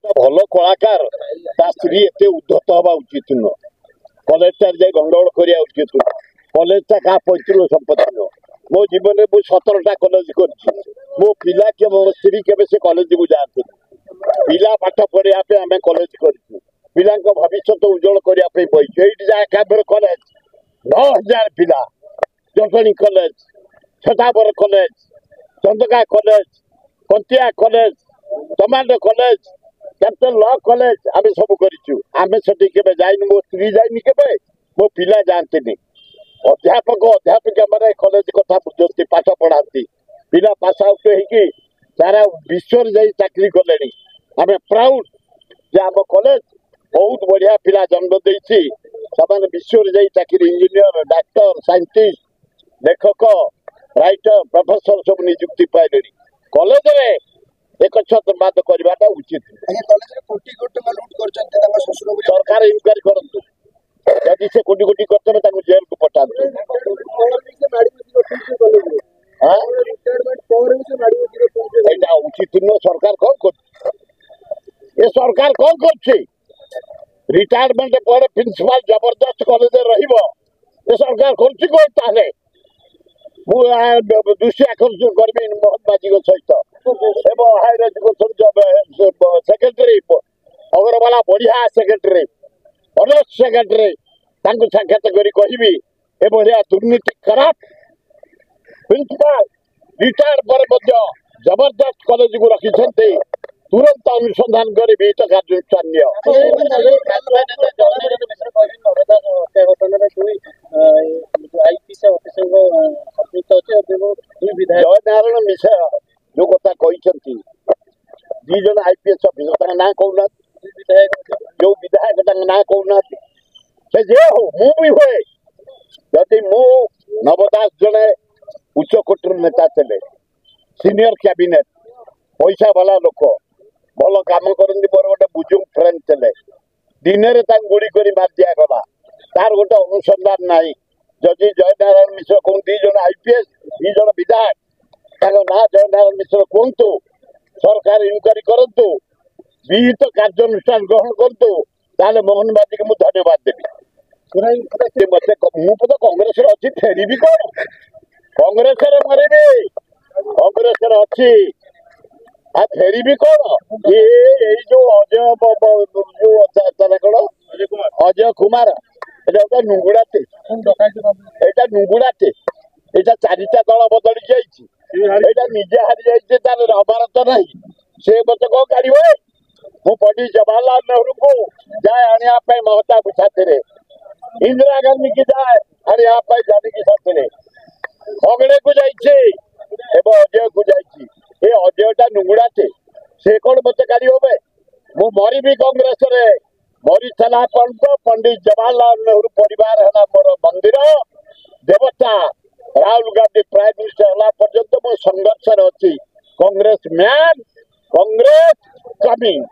भल कलाकार ता स्त्री एत उद्धत हवा उचित नुह कलेज जाए गंडगोल करवा उचित नुह कलेज क्या पैतृक संपत्ति नुह मो जीवन में मुझे 17टा कलेज कर मो पिला के मो स्त्री के कलेज को जाती पिला पाठ पढ़ापे आम कलेज कर पिला भविष्य उज्जवल करने बही ये कैबर कलेज 10,000 पिला Jatni college Chhatabar college Chandaka college Kantia college टमाटो कलेज कैपिटल लॉ कॉलेज आम सब करें से जाइन मो स्त्री जाइनि के मो पिला जाती अध्यापक अध्यापिका मैंने कॉलेज कथा बुझती पाठ पढ़ाती पिला पास आउट हो सारा विश्व चाकरी कले आम प्राउड जे आम कॉलेज बहुत बढ़िया पिला जन्म देती विश्व चाकरी इंजीनियर डाक्टर साइंटिस्ट लेखक राइटर प्रोफेसर सब नियुक्ति पाइले कॉलेज में एक छत्रवाद करवाटा उचित सरकार इनक्वारी करूँ जदि से कोटी कोटी करते जेल को पठा उचित नुह सरकार कौन कर सरकार कौन कर रिटायरमेंट पर प्रिंसिपाल जबरदस्त कॉलेज ये सरकार कर दृष्टि आकर्षण करी मोहन माझी सहित हायर एजुकेशन सेक्रेटरी अगरवाला बढ़िया सेक्रेटरी अनर्स सेक्रेटरी साक्षात करी बढ़िया दुर्नीति खराब प्रिंसिपाल रिटायर्ड पर जबरदस्त कॉलेज को रखी तुरंत अनुसंधान कर विहित कार्यानुष्ठान जय नारायण मिश्र जो कथा कहते दी जन आईपीएस अफिसर ना कहना जो विधायक ना कहना से जे हो मु भी हुए जदि मु नवदास जड़े उच्च कोटर नेता थे सीनियर कैबिनेट पैसा वाला लोक भल कम करती मोर गोटे बुजुर्ग फ्रेंड थे दिन में गुड़ी कर मार दिगला तार गोटे अनुसंधान ना जदि जय नारायण मिश्र कहूँ दी जन आईपीएस दी जन विधायक ना जय नारायण मिश्र कहतु सरकार इनक्वारी करूँ विहित कार्यानुष्ठान ग्रहण करूँ मोहन बाजी को धन्यवाद देवी मत मुझे कांग्रेस अच्छी फेरबी कौन कांग्रेस मरबी कांग्रेस अच्छी फेरबी कौन ये जो अजय कौन अजय कुमार गोटे नुंगुड़ाते यहाँ नुंगुड़ाते यहाँ 4टा दल बदली जाइए निजे हारी जाइए तार हमार तो ना से मत कौन काढ़ मु पंडित जवाहरलाल नेहरू को जाए आने महताब साथी इंदिरा गांधी की जाए आने जानकी साथी खगड़े को जाइए अजय को जाइए ये अजयटा नुंगुड़ाते से कौन मत काढ़ मु मरबी कांग्रेस मरी सारा पंडित जवाहरलाल नेहरू परिवार है मोर मंदिर देवता राहुल गांधी प्राइम मिनिस्टर है पर्यंत मो संघर्ष अच्छी कांग्रेस मैन कांग्रेस कमिंग।